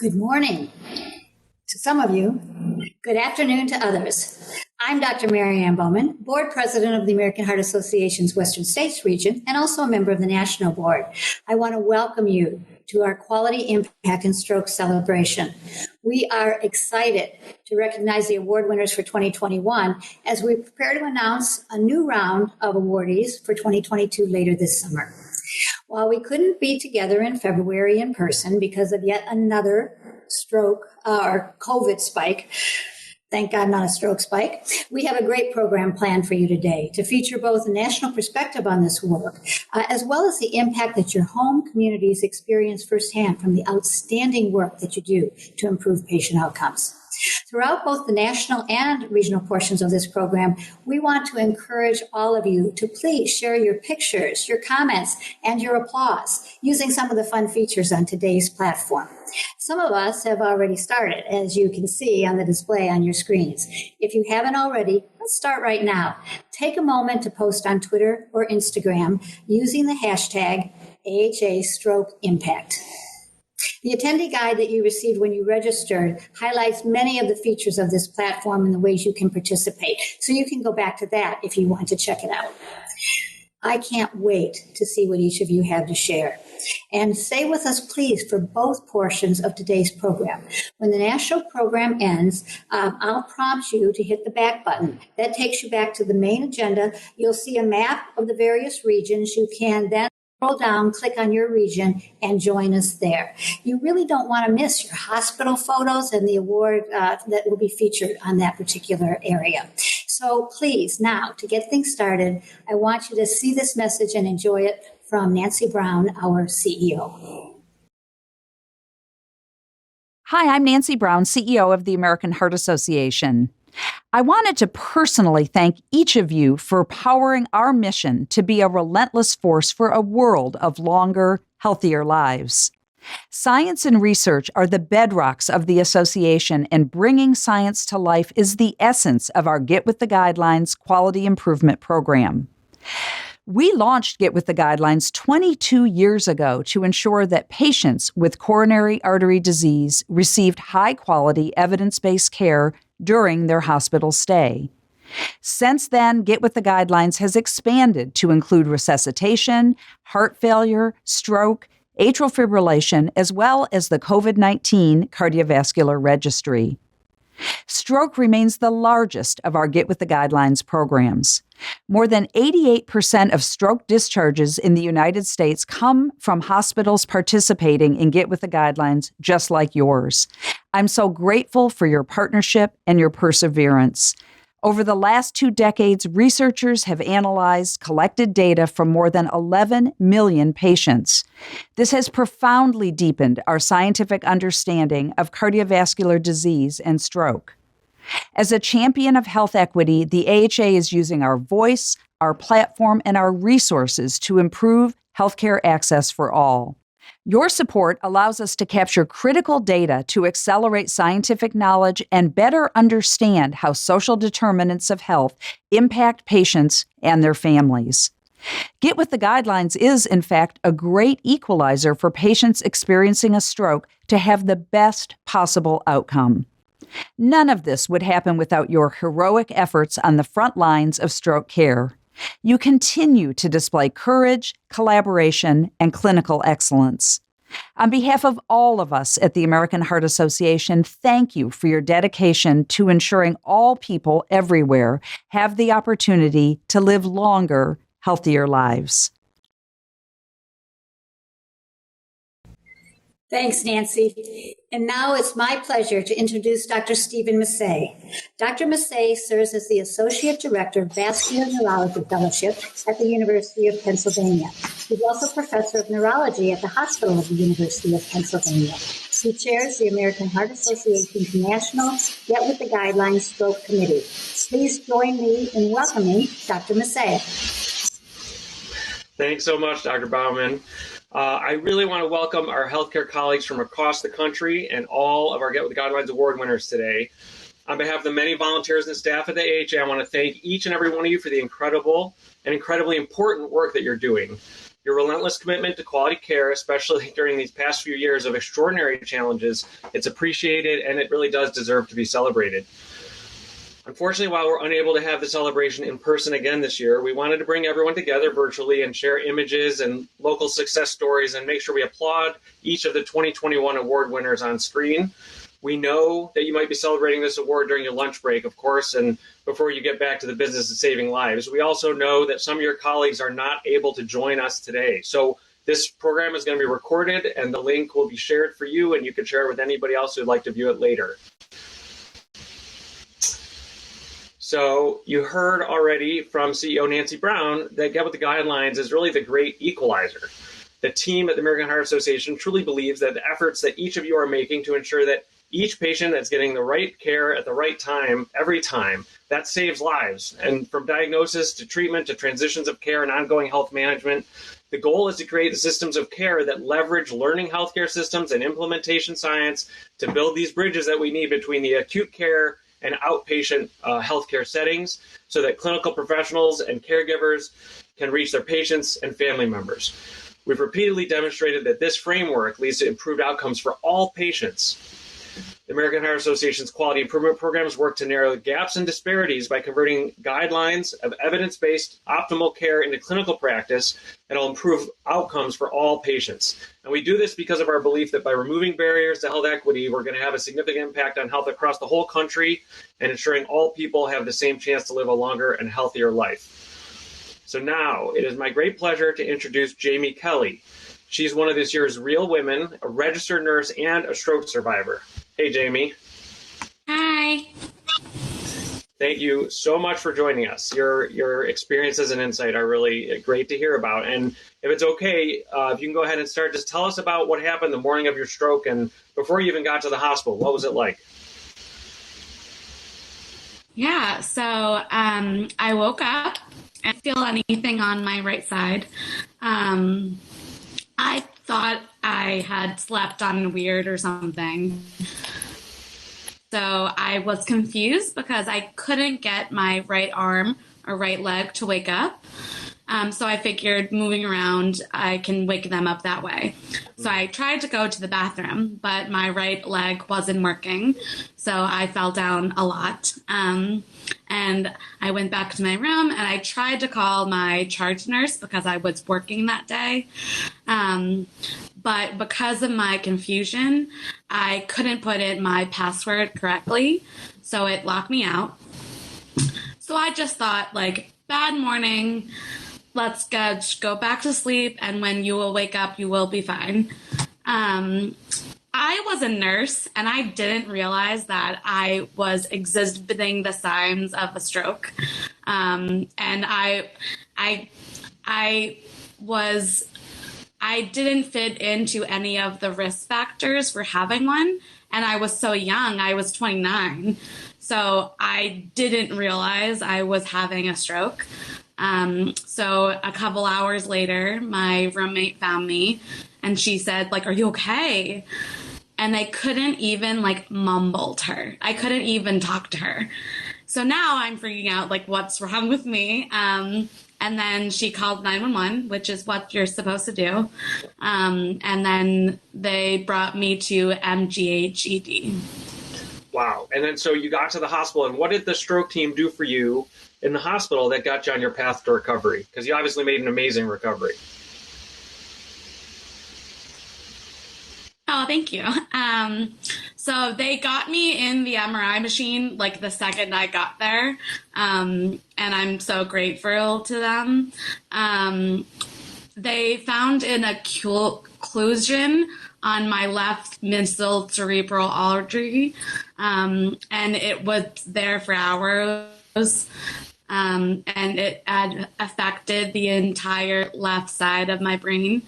Good morning to some of you. Good afternoon to others. I'm Dr. Mary Ann Bauman, Board President of the American Heart Association's Western States region and also a member of the National Board. I want to welcome you to our Quality Impact and Stroke celebration. We are excited to recognize the award winners for 2021 as we prepare to announce a new round of awardees for 2022 later this summer. While we couldn't be together in February in person because of yet another stroke or COVID spike, thank God not a stroke spike, we have a great program planned for you today to feature both a national perspective on this work, as well as the impact that your home communities experience firsthand from the outstanding work that you do to improve patient outcomes. Throughout both the national and regional portions of this program, we want to encourage all of you to please share your pictures, your comments, and your applause using some of the fun features on today's platform. Some of us have already started, as you can see on the display on your screens. If you haven't already, let's start right now. Take a moment to post on Twitter or Instagram using the hashtag AHA Stroke Impact. The attendee guide that you received when you registered highlights many of the features of this platform and the ways you can participate. So you can go back to that if you want to check it out. I can't wait to see what each of you have to share. And stay with us, please, for both portions of today's program. When the national program ends, I'll prompt you to hit the back button. That takes you back to the main agenda. You'll see a map of the various regions. You can then scroll down, click on your region, and join us there. You really don't want to miss your hospital photos and the award that will be featured on that particular area. So please, now, to get things started, I want you to see this message and enjoy it from Nancy Brown, our CEO. Hi, I'm Nancy Brown, CEO of the American Heart Association. I wanted to personally thank each of you for powering our mission to be a relentless force for a world of longer, healthier lives. Science and research are the bedrocks of the association, and bringing science to life is the essence of our Get With the Guidelines quality improvement program. We launched Get With the Guidelines 22 years ago to ensure that patients with coronary artery disease received high-quality, evidence-based care during their hospital stay. Since then, Get With the Guidelines has expanded to include resuscitation, heart failure, stroke, atrial fibrillation, as well as the COVID-19 cardiovascular registry. Stroke remains the largest of our Get With the Guidelines programs. More than 88% of stroke discharges in the United States come from hospitals participating in Get With the Guidelines, just like yours. I'm so grateful for your partnership and your perseverance. Over the last 2 decades, researchers have analyzed collected data from more than 11 million patients. This has profoundly deepened our scientific understanding of cardiovascular disease and stroke. As a champion of health equity, the AHA is using our voice, our platform, and our resources to improve healthcare access for all. Your support allows us to capture critical data to accelerate scientific knowledge and better understand how social determinants of health impact patients and their families. Get With the Guidelines is, in fact, a great equalizer for patients experiencing a stroke to have the best possible outcome. None of this would happen without your heroic efforts on the front lines of stroke care. You continue to display courage, collaboration, and clinical excellence. On behalf of all of us at the American Heart Association, thank you for your dedication to ensuring all people everywhere have the opportunity to live longer, healthier lives. Thanks, Nancy. And now it's my pleasure to introduce Dr. Stephen Masay. Dr. Masay serves as the Associate Director of Vascular Neurology Fellowship at the University of Pennsylvania. He's also Professor of Neurology at the Hospital of the University of Pennsylvania. He chairs the American Heart Association's National Get With the Guidelines Stroke Committee. Please join me in welcoming Dr. Masay. Thanks so much, Dr. Bauman. I really want to welcome our healthcare colleagues from across the country and all of our Get With the Guidelines award winners today. On behalf of the many volunteers and staff at the AHA, I want to thank each and every one of you for the incredible and incredibly important work that you're doing. Your relentless commitment to quality care, especially during these past few years of extraordinary challenges, it's appreciated and it really does deserve to be celebrated. Unfortunately, while we're unable to have the celebration in person again this year, we wanted to bring everyone together virtually and share images and local success stories and make sure we applaud each of the 2021 award winners on screen. We know that you might be celebrating this award during your lunch break, of course, and before you get back to the business of saving lives. We also know that some of your colleagues are not able to join us today. So this program is going to be recorded and the link will be shared for you, and you can share it with anybody else who'd like to view it later. So you heard already from CEO Nancy Brown that Get With The Guidelines is really the great equalizer. The team at the American Heart Association truly believes that the efforts that each of you are making to ensure that each patient that's getting the right care at the right time, every time, that saves lives. And from diagnosis to treatment to transitions of care and ongoing health management, the goal is to create the systems of care that leverage learning healthcare systems and implementation science to build these bridges that we need between the acute care and outpatient healthcare settings so that clinical professionals and caregivers can reach their patients and family members. We've repeatedly demonstrated that this framework leads to improved outcomes for all patients. The American Heart Association's quality improvement programs work to narrow gaps and disparities by converting guidelines of evidence-based optimal care into clinical practice that will improve outcomes for all patients. And we do this because of our belief that by removing barriers to health equity, we're going to have a significant impact on health across the whole country and ensuring all people have the same chance to live a longer and healthier life. So now it is my great pleasure to introduce Jayme Kelly. She's one of this year's Real Women, a registered nurse, and a stroke survivor. Hey, Jayme. Hi. Thank you so much for joining us. Your experiences and insight are really great to hear about. And if it's okay, if you can go ahead and start, just tell us about what happened the morning of your stroke and before you even got to the hospital. What was it like? Yeah, so I woke up and feel anything on my right side. I thought I had slept on weird or something. So I was confused because I couldn't get my right arm or right leg to wake up. So I figured moving around, I can wake them up that way. So I tried to go to the bathroom, but my right leg wasn't working. So I fell down a lot. And I went back to my room and I tried to call my charge nurse because I was working that day. But because of my confusion, I couldn't put in my password correctly. So it locked me out. So I just thought, like, bad morning. Let's go back to sleep. And when you will wake up, you will be fine. I was a nurse and I didn't realize that I was exhibiting the signs of a stroke. And I didn't fit into any of the risk factors for having one. And I was so young, I was 29. So I didn't realize I was having a stroke. So a couple hours later, my roommate found me and she said, like, "Are you okay?" And I couldn't even, like, mumble to her. I couldn't even talk to her. So now I'm freaking out, like, what's wrong with me? And then she called 911, which is what you're supposed to do. And then they brought me to MGH-ED. Wow. And then so you got to the hospital, and what did the stroke team do for you in the hospital that got you on your path to recovery? Because you obviously made an amazing recovery. Oh, thank you. So they got me in the MRI machine like the second I got there. And I'm so grateful to them. They found an occlusion on my left middle cerebral artery. And it was there for hours. And it had affected the entire left side of my brain.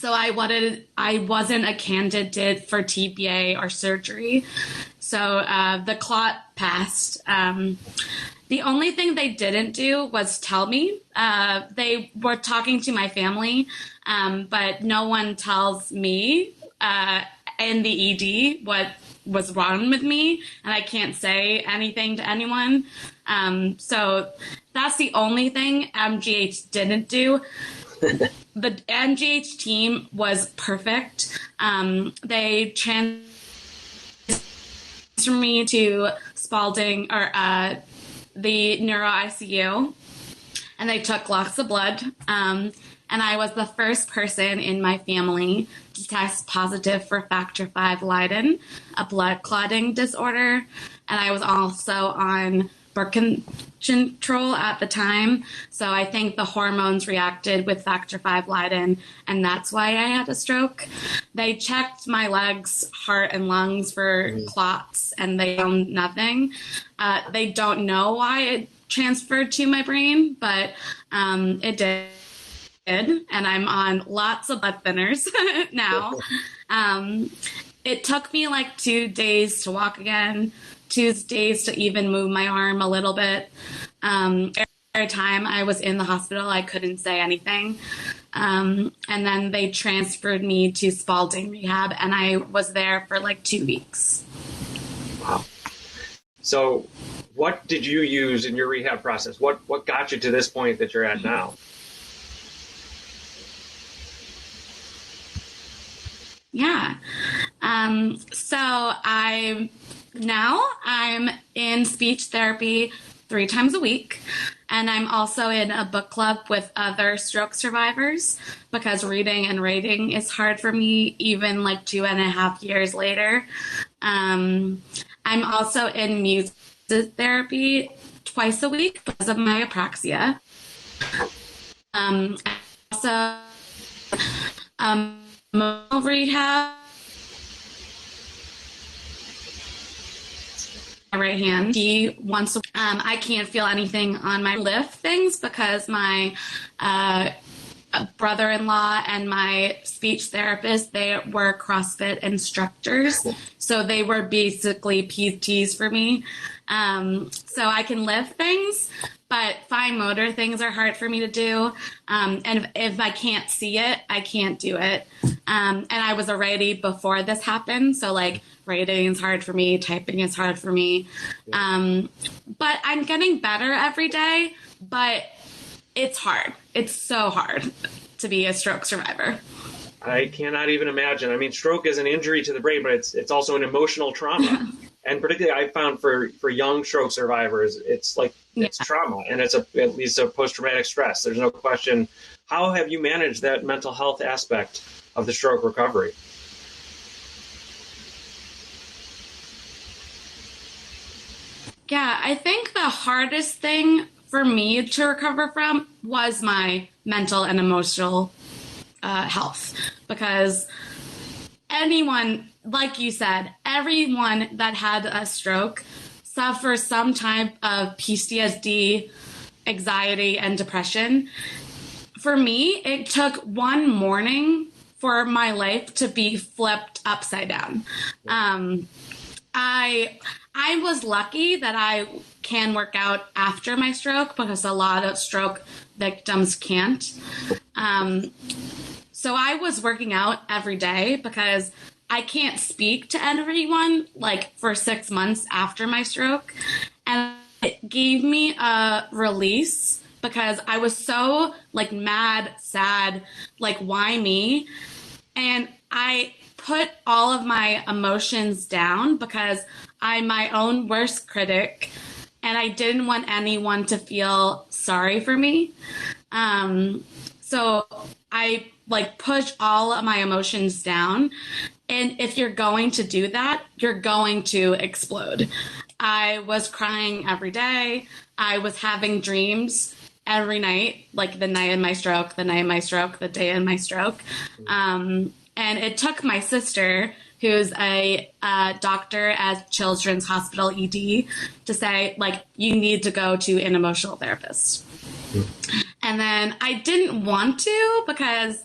So I wasn't a candidate for TPA or surgery. So the clot passed. The only thing they didn't do was tell me. They were talking to my family, but no one tells me in the ED what was wrong with me, and I can't say anything to anyone. So that's the only thing MGH didn't do. The MGH team was perfect. They transferred me to Spalding or the neuro ICU, and they took lots of blood. And I was the first person in my family to test positive for factor V Leiden, a blood clotting disorder. And I was also on birth control at the time. So I think the hormones reacted with factor V Leiden, and that's why I had a stroke. They checked my legs, heart, and lungs for clots, and they found nothing. They don't know why it transferred to my brain, but it did. And I'm on lots of blood thinners now. It took me like 2 days to walk again, 2 days to even move my arm a little bit. Every time I was in the hospital, I couldn't say anything. And then they transferred me to Spalding Rehab, and I was there for like 2 weeks. Wow. So what did you use in your rehab process? What got you to this point that you're at now? Yeah. So I'm in speech therapy 3 times a week. And I'm also in a book club with other stroke survivors because reading and writing is hard for me, even like 2.5 years later. I'm also in music therapy twice a week because of my apraxia. Also, rehab. My right hand. I can't feel anything on my lift things because my brother-in-law and my speech therapist, they were CrossFit instructors. So they were basically PTs for me. So I can lift things, but fine motor things are hard for me to do. And if I can't see it, I can't do it. And I was a righty before this happened. So like writing is hard for me. Typing is hard for me. But I'm getting better every day, but it's hard. It's so hard to be a stroke survivor. I cannot even imagine. I mean, stroke is an injury to the brain, but it's also an emotional trauma. And particularly I found for young stroke survivors, it's like, it's trauma, and it's at least a post-traumatic stress. There's no question. How have you managed that mental health aspect of the stroke recovery? Yeah, I think the hardest thing for me to recover from was my mental and emotional health, because anyone, like you said, everyone that had a stroke suffers some type of PTSD, anxiety, and depression. For me, it took one morning for my life to be flipped upside down. I was lucky that I can work out after my stroke because a lot of stroke victims can't. So I was working out every day because I can't speak to everyone like for 6 months after my stroke. And it gave me a release because I was so like mad, sad, like why me? And I put all of my emotions down because I'm my own worst critic and I didn't want anyone to feel sorry for me. So I like push all of my emotions down. And if you're going to do that, you're going to explode. I was crying every day. I was having dreams every night, like the night of my stroke, the night of my stroke, the day of my stroke. And it took my sister, who's a doctor at Children's Hospital ED, to say, like, you need to go to an emotional therapist. And then I didn't want to because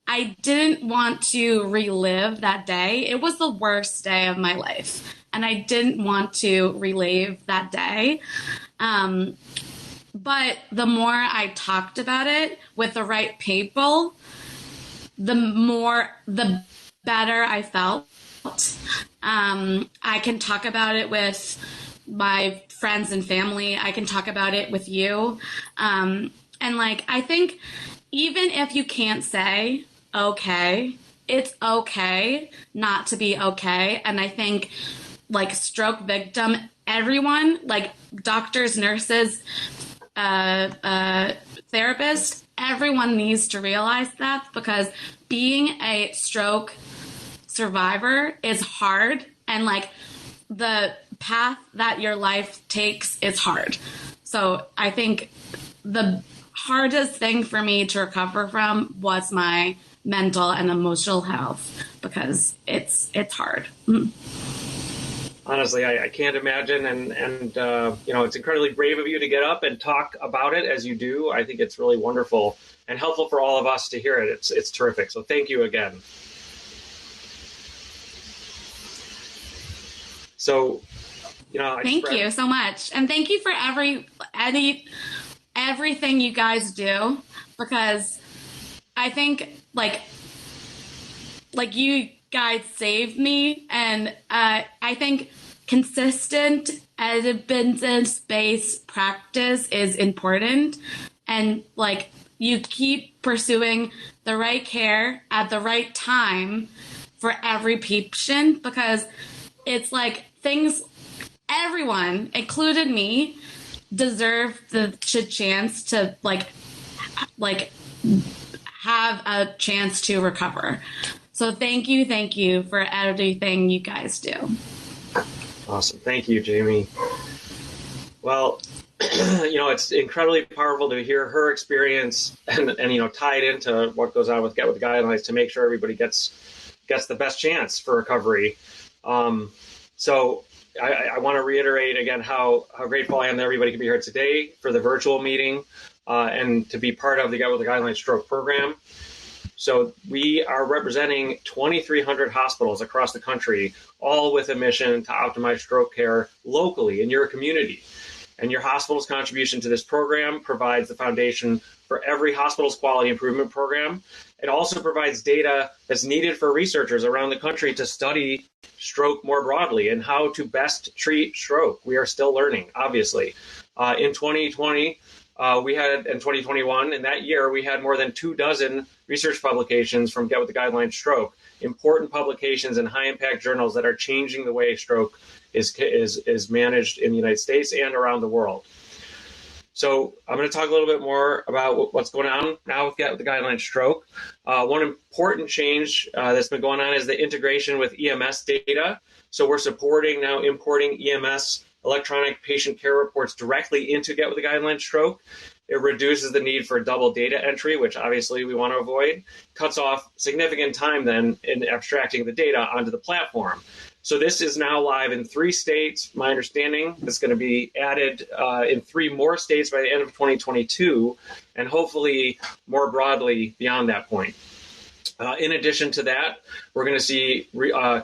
I didn't want to relive that day. It was the worst day of my life. And I didn't want to relive that day. But the more I talked about it with the right people, the better I felt. I can talk about it with my friends and family. I can talk about it with you. And like, I think even if you can't say okay, it's okay not to be okay. And I think like stroke victim, everyone, like doctors, nurses, therapists, everyone needs to realize that, because being a stroke survivor is hard, and like the path that your life takes is hard. So I think the hardest thing for me to recover from was my mental and emotional health, because it's hard. Honestly, I can't imagine, and you know, it's incredibly brave of you to get up and talk about it as you do. I think it's really wonderful and helpful for all of us to hear it. It's terrific. So thank you again. So, you know, thank you so much, and thank you for everything you guys do, because I think like you guys saved me, and I think consistent evidence-based practice is important, and like you keep pursuing the right care at the right time for every patient, because it's like things, everyone, included me, deserve the chance to like have a chance to recover. So thank you for everything you guys do. Awesome. Thank you, Jayme. Well, you know, it's incredibly powerful to hear her experience and you know, tie it into what goes on with Get With the Guidelines to make sure everybody gets the best chance for recovery. So I want to reiterate again how grateful I am that everybody can be here today for the virtual meeting and to be part of the Get With the Guidelines stroke program. So we are representing 2,300 hospitals across the country, all with a mission to optimize stroke care locally in your community. And your hospital's contribution to this program provides the foundation for every hospital's quality improvement program. It also provides data that's needed for researchers around the country to study stroke more broadly and how to best treat stroke. We are still learning, obviously. In 2020, we had, in 2021, in that year, we had more than 24 research publications from Get With the Guidelines Stroke, important publications in high-impact journals that are changing the way stroke is managed in the United States and around the world. So I'm going to talk a little bit more about what's going on now with Get With the Guidelines Stroke. One important change that's been going on is the integration with EMS data. So we're supporting now importing EMS electronic patient care reports directly into Get With the Guidelines Stroke. It reduces the need for double data entry, which obviously we want to avoid. Cuts off significant time then in abstracting the data onto the platform. So this is now live in 3 states. My understanding is going to be added in 3 more states by the end of 2022, and hopefully more broadly beyond that point. In addition to that, we're going to see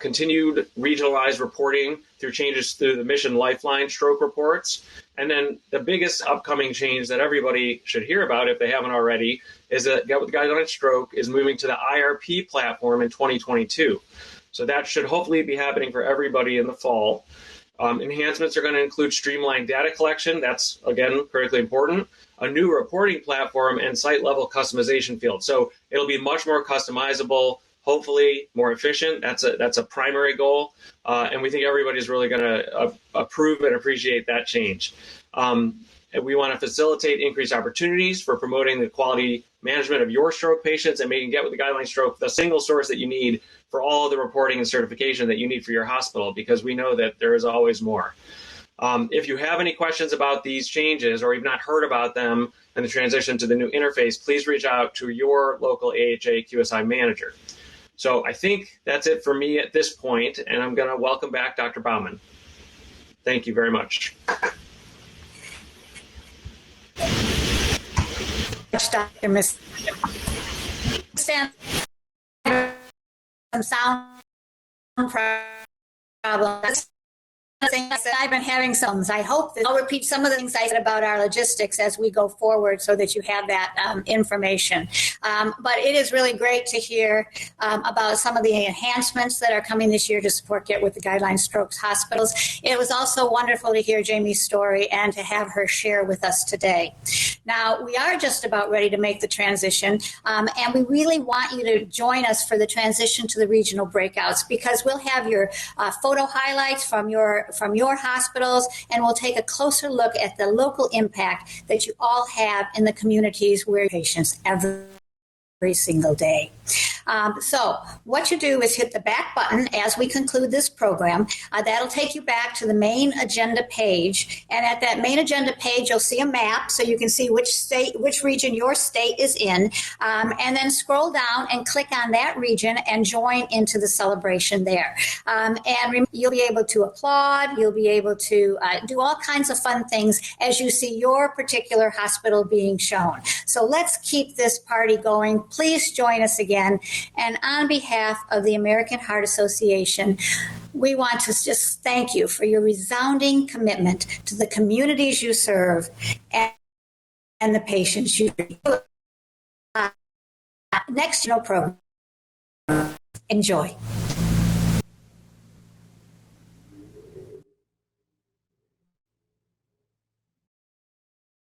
continued regionalized reporting through changes through the Mission Lifeline stroke reports. And then the biggest upcoming change that everybody should hear about if they haven't already is that Get With the Guidelines Stroke is moving to the IRP platform in 2022. So that should hopefully be happening for everybody in the fall. Enhancements are going to include streamlined data collection. That's, again, critically important. A new reporting platform and site-level customization field. So it'll be much more customizable, hopefully more efficient. That's a primary goal. And we think everybody's really going to approve and appreciate that change. And we want to facilitate increased opportunities for promoting the quality management of your stroke patients and making Get With the Guidelines Stroke the single source that you need for all of the reporting and certification that you need for your hospital, because we know that there is always more. If you have any questions about these changes or you've not heard about them and the transition to the new interface, please reach out to your local AHA QSI manager. So I think that's it for me at this point, and I'm going to welcome back Dr. Bauman. Thank you very much. Dr. Masay. Some sound problems. things that I've been having some. I hope that I'll repeat some of the things I said about our logistics as we go forward so that you have that information. But it is really great to hear about some of the enhancements that are coming this year to support Get With The Guidelines Strokes hospitals. It was also wonderful to hear Jayme's story and to have her share with us today. Now, we are just about ready to make the transition, and we really want you to join us for the transition to the regional breakouts, because we'll have your photo highlights from your hospitals, and we'll take a closer look at the local impact that you all have in the communities where patients every single day. So what you do is hit the back button as we conclude this program. That'll take you back to the main agenda page. And at that main agenda page, you'll see a map so you can see which region your state is in. And then scroll down and click on that region and join into the celebration there. And you'll be able to applaud. You'll be able to do all kinds of fun things as you see your particular hospital being shown. So let's keep this party going. Please join us again. And on behalf of the American Heart Association, we want to just thank you for your resounding commitment to the communities you serve and the patients you treat. Next program. Enjoy.